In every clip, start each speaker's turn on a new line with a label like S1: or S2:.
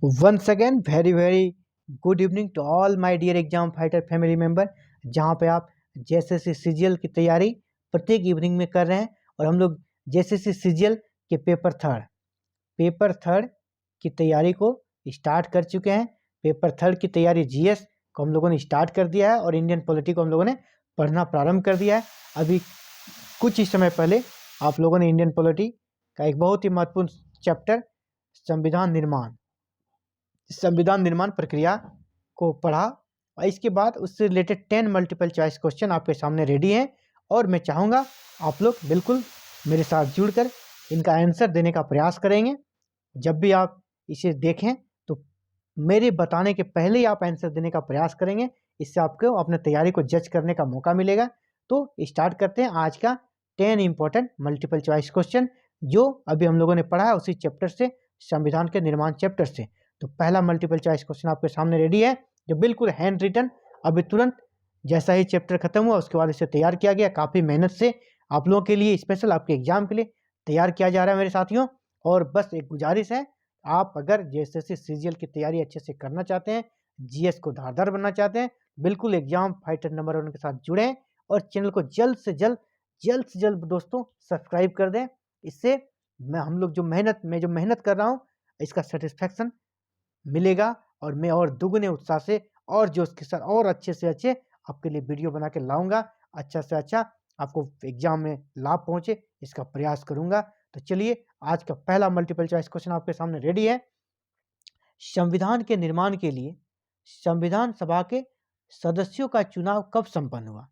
S1: Once again, very good evening to all my dear exam fighter family member, जहाँ पे आप JSSC CGL की तैयारी प्रत्येक इवनिंग में कर रहे हैं। और हम लोग जेएसएससी सीजीएल के पेपर थर्ड की तैयारी को स्टार्ट कर चुके हैं। पेपर थर्ड की तैयारी जीएस को हम लोगों ने स्टार्ट कर दिया है और इंडियन पॉलिटी को हम लोगों ने पढ़ना प्रारंभ कर दिया है। अभी कुछ ही समय पहले आप लोगों ने इंडियन पॉलिटी का एक बहुत ही महत्वपूर्ण चैप्टर संविधान निर्माण प्रक्रिया को पढ़ा और इसके बाद उससे रिलेटेड 10 मल्टीपल चॉइस क्वेश्चन आपके सामने रेडी हैं। और मैं चाहूँगा आप लोग बिल्कुल मेरे साथ जुड़कर इनका आंसर देने का प्रयास करेंगे। जब भी आप इसे देखें तो मेरे बताने के पहले ही आप आंसर देने का प्रयास करेंगे। इससे आपको अपने तैयारी को जज करने का मौका मिलेगा। तो स्टार्ट करते हैं आज का 10 इंपॉर्टेंट मल्टीपल चॉइस क्वेश्चन जो अभी हम लोगों ने पढ़ा है उसी चैप्टर से, संविधान के निर्माण चैप्टर से। तो पहला मल्टीपल चॉइस क्वेश्चन आपके सामने रेडी है, जो बिल्कुल हैंड रिटन अभी तुरंत जैसा ही चैप्टर खत्म हुआ उसके बाद इसे तैयार किया गया। काफ़ी मेहनत से आप लोगों के लिए, स्पेशल आपके एग्जाम के लिए तैयार किया जा रहा है मेरे साथियों। और बस एक गुजारिश है, आप अगर जेएसएससी सीजीएल की तैयारी अच्छे से करना चाहते हैं, जीएस को धारदार बनना चाहते हैं, बिल्कुल एग्जाम फाइटर नंबर 1 के साथ जुड़ें और चैनल को जल्द से जल्द दोस्तों सब्सक्राइब कर दें। इससे हम लोग जो मेहनत कर रहा हूँ इसका सेटिस्फैक्शन मिलेगा और मैं और दुगने उत्साह से और जोश के साथ और अच्छे से अच्छे आपके लिए वीडियो बना के लाऊंगा। अच्छा से अच्छा आपको एग्जाम में लाभ पहुंचे इसका प्रयास करूंगा। तो चलिए आज का पहला मल्टीपल चॉइस क्वेश्चन आपके सामने रेडी है। संविधान के निर्माण के लिए संविधान सभा के सदस्यों का चुनाव कब संपन्न हुआ?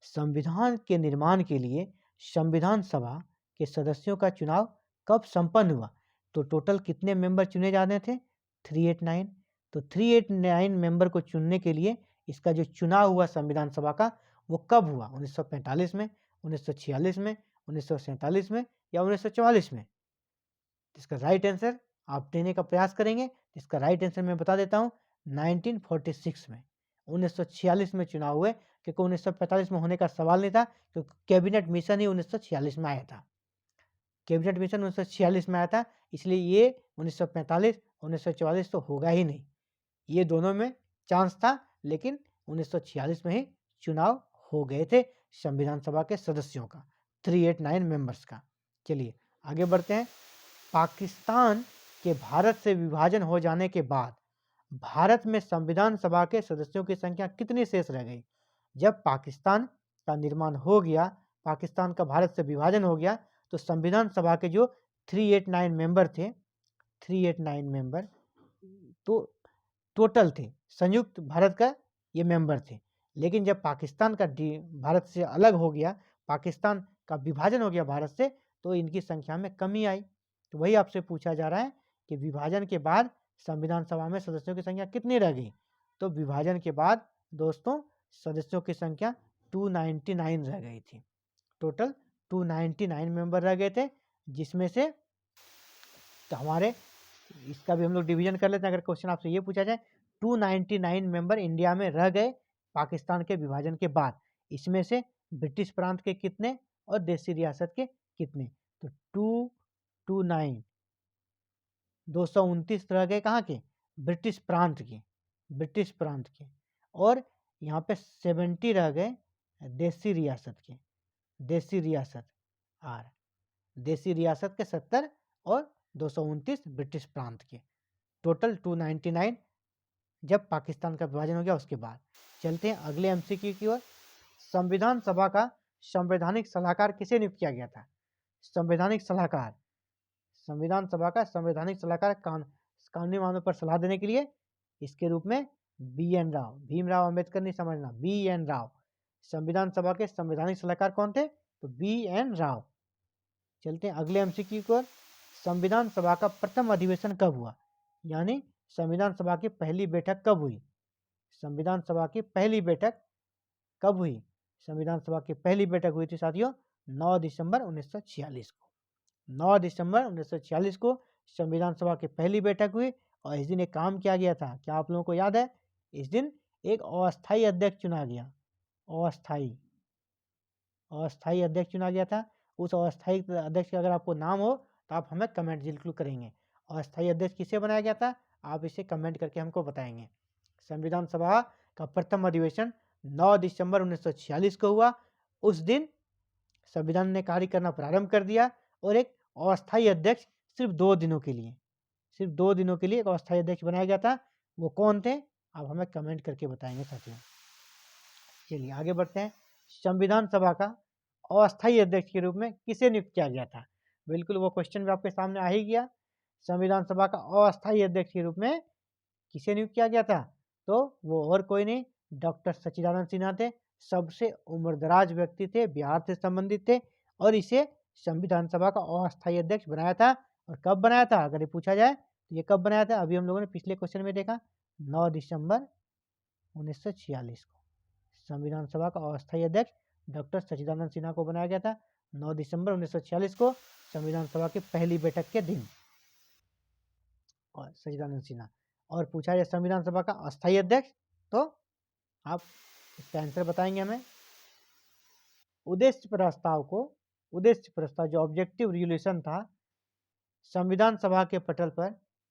S1: संविधान के निर्माण के लिए संविधान सभा के सदस्यों का चुनाव कब संपन्न हुआ? तो टोटल कितने मेंबर चुने जाने थे? 389। तो 389 मेंबर को चुनने के लिए इसका जो चुनाव हुआ संविधान सभा का वो कब हुआ? 1945 में, 1946 में, 1947 में या 1944 में? इसका राइट आंसर आप देने का प्रयास करेंगे। इसका राइट आंसर मैं बता देता हूँ, 1946 में, 1946 में चुनाव हुए, क्योंकि 1945 में होने का सवाल नहीं था, क्योंकि कैबिनेट मिशन ही 1946 में आया था। कैबिनेट मिशन 1946 में आया था, इसलिए ये 1945 1944 तो होगा ही नहीं। ये दोनों में चांस था, लेकिन 1946 में ही चुनाव हो गए थे संविधान सभा के सदस्यों का, 389 मेंबर्स का। चलिए आगे बढ़ते हैं। पाकिस्तान के भारत से विभाजन हो जाने के बाद भारत में संविधान सभा के सदस्यों की संख्या कितनी शेष रह गई? जब पाकिस्तान का निर्माण हो गया, पाकिस्तान का भारत से विभाजन हो गया, तो संविधान सभा के जो 389 मेंबर थे, 389 मेंबर तो टोटल थे, संयुक्त भारत का ये मेंबर थे। लेकिन जब पाकिस्तान का भारत से अलग हो गया, पाकिस्तान का विभाजन हो गया भारत से, तो इनकी संख्या में कमी आई। तो वही आपसे पूछा जा रहा है कि विभाजन के बाद संविधान सभा में सदस्यों की संख्या कितनी रह गई? तो विभाजन के बाद दोस्तों सदस्यों की संख्या 299 रह गई थी। टोटल 299 मेंबर रह गए थे, जिसमें से तो हमारे इसका भी हम लोग डिवीजन कर लेते हैं। अगर क्वेश्चन आपसे ये पूछा जाए, 299 मेंबर इंडिया में रह गए पाकिस्तान के विभाजन के बाद, इसमें से ब्रिटिश प्रांत के कितने और देसी रियासत के कितने? तो 229 229 रह गए कहाँ के? ब्रिटिश प्रांत के। और यहाँ पे 70 रह गए देसी रियासत के, देसी रियासत के 70 और 229 ब्रिटिश प्रांत के। टोटल 299 जब पाकिस्तान का विभाजन हो गया उसके बाद। चलते हैं अगले एमसीक्यू की ओर। संविधान सभा का संवैधानिक सलाहकार किसे नियुक्त किया गया था? संवैधानिक सलाहकार, संविधान सभा का संवैधानिक सलाहकार कानूनी मामलों पर सलाह देने के लिए इसके रूप में BN राव, भीमराव अंबेडकर नहीं समझना, BN राव संविधान सभा के संवैधानिक सलाहकार कौन थे? तो BN राव। चलते हैं अगले एमसीक्यू की ओर। संविधान सभा का प्रथम अधिवेशन कब हुआ? यानी संविधान सभा की पहली बैठक कब हुई? संविधान सभा की पहली बैठक कब हुई? संविधान सभा की पहली बैठक हुई थी साथियों 9 दिसंबर 1946 को। 9 दिसंबर 1946 को संविधान सभा की पहली बैठक हुई और इस दिन एक काम किया गया था। क्या आप लोगों को याद है? इस दिन एक अस्थायी अध्यक्ष चुना गया, अस्थायी अध्यक्ष चुना गया था। उस अस्थायी अध्यक्ष का अगर आपको नाम हो तो आप हमें कमेंट जरूर करेंगे। अस्थायी अध्यक्ष किसे बनाया गया था? आप इसे कमेंट करके हमको बताएंगे। संविधान सभा का प्रथम अधिवेशन 9 दिसंबर 1946 को हुआ। उस दिन संविधान ने कार्य करना प्रारंभ कर दिया और एक अस्थायी अध्यक्ष सिर्फ 2 दिनों के लिए एक अस्थायी अध्यक्ष बनाया गया था। वो कौन थे, आप हमें कमेंट करके बताएंगे साथियों। चलिए आगे बढ़ते हैं। संविधान सभा का अस्थायी अध्यक्ष के रूप में किसे नियुक्त किया गया था? बिल्कुल वो क्वेश्चन भी आपके सामने आ ही गया। संविधान सभा का अस्थायी अध्यक्ष के रूप में किसे नियुक्त किया गया था? तो वो और कोई नहीं, डॉक्टर सच्चिदानंद सिन्हा थे। सबसे उम्रदराज व्यक्ति थे, बिहार से संबंधित थे और इसे संविधान सभा का अस्थायी अध्यक्ष बनाया था। और कब बनाया था अगर ये पूछा जाए तो ये कब बनाया था? अभी हम लोगों ने पिछले क्वेश्चन में देखा 9 दिसंबर 1946 को संविधान सभा का अस्थायी अध्यक्ष डॉक्टर सच्चिदानंद सिन्हा को बनाया गया था। 9 दिसंबर 1946 को संविधान सभा की पहली बैठक के दिन और सच्चिदानंद सिन्हा। और पूछा जाए संविधान सभा का अस्थायी अध्यक्ष तो आप इसका आंसर बताएंगे हमें। उद्देश्य प्रस्ताव जो ऑब्जेक्टिव रिजोल्यूशन था संविधान सभा के पटल पर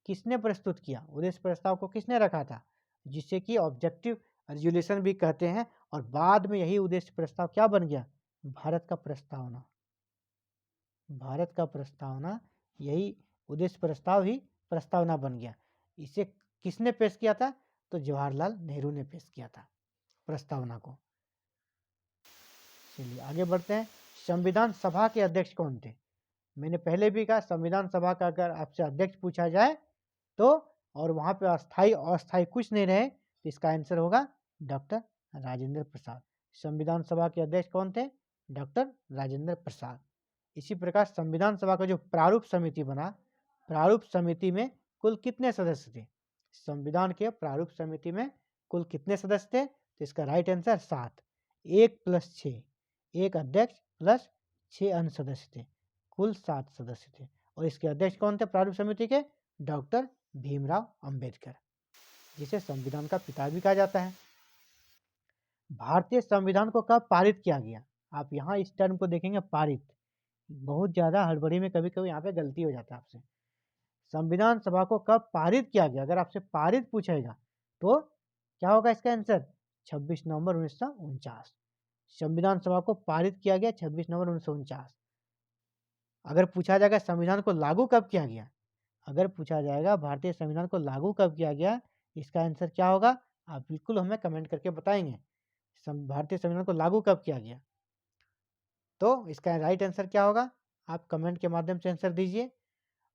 S1: किसने प्रस्तुत किया? उद्देश्य प्रस्ताव को किसने रखा था, जिससे कि ऑब्जेक्टिव रिजोल्यूशन भी कहते हैं। और बाद में यही उद्देश्य प्रस्ताव क्या बन गया? भारत का प्रस्तावना। यही उद्देश्य प्रस्ताव ही प्रस्तावना बन गया। इसे किसने पेश किया था? तो जवाहरलाल नेहरू ने पेश किया था प्रस्तावना को। चलिए आगे बढ़ते हैं। संविधान सभा के अध्यक्ष कौन थे? मैंने पहले भी कहा संविधान सभा का अगर आपसे अध्यक्ष पूछा जाए तो और वहाँ पे अस्थायी कुछ नहीं रहे तो इसका आंसर होगा डॉक्टर राजेंद्र प्रसाद। संविधान सभा के अध्यक्ष कौन थे? डॉक्टर राजेंद्र प्रसाद। इसी प्रकार संविधान सभा का जो प्रारूप समिति बना, प्रारूप समिति में कुल कितने सदस्य थे? संविधान के प्रारूप समिति में कुल कितने सदस्य थे? तो इसका राइट आंसर 7। 1 + 6, एक अध्यक्ष प्लस 6 अन्य सदस्य थे, कुल 7 सदस्य थे। और इसके अध्यक्ष कौन थे प्रारूप समिति के? डॉक्टर भीमराव अंबेडकर, जिसे संविधान का पिता भी कहा जाता है। भारतीय संविधान को कब पारित किया गया? आप यहाँ इस टर्म को देखेंगे पारित, बहुत ज़्यादा हड़बड़ी में कभी कभी यहाँ पे गलती हो जाता है आपसे। संविधान सभा को कब पारित किया गया? अगर आपसे पारित पूछेगा तो क्या होगा इसका आंसर? 26 नवंबर 1949। संविधान सभा को पारित किया गया 26 नवंबर 1949। अगर पूछा जाएगा संविधान को लागू कब किया गया, अगर पूछा जाएगा भारतीय संविधान को लागू कब किया गया, इसका आंसर क्या होगा? आप बिल्कुल हमें कमेंट करके बताएंगे भारतीय संविधान को लागू कब किया गया। तो इसका राइट आंसर क्या होगा? आप कमेंट के माध्यम से आंसर दीजिए।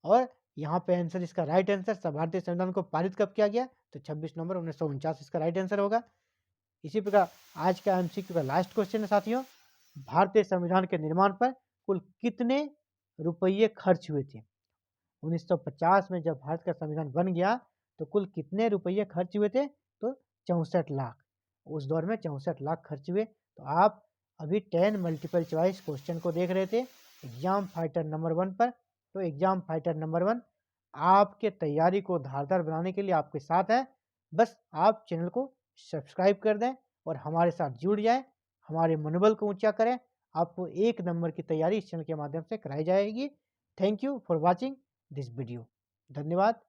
S1: और यहाँ पे आंसर इसका राइट आंसर भारतीय संविधान को पारित कब किया गया? तो 26 नवंबर 1949 इसका राइट आंसर होगा। इसी प्रकार आज का एमसीक्यू का लास्ट क्वेश्चन है साथियों, भारतीय संविधान के निर्माण पर कुल कितने रुपये खर्च हुए थे? 1950 में जब भारत का संविधान बन गया तो कुल कितने रुपये खर्च हुए थे? तो 64 लाख। उस दौर में 64 लाख खर्च हुए। तो आप अभी 10 मल्टीपल चॉइस क्वेश्चन को देख रहे थे एग्जाम फाइटर नंबर 1 पर। तो एग्जाम फाइटर नंबर 1 आपके तैयारी को धारदार बनाने के लिए आपके साथ है। बस आप चैनल को सब्सक्राइब कर दें और हमारे साथ जुड़ जाएं, हमारे मनोबल को ऊंचा करें। आपको 1 नंबर की तैयारी इस चैनल के माध्यम से कराई जाएगी। Thank you for watching this video. धन्यवाद।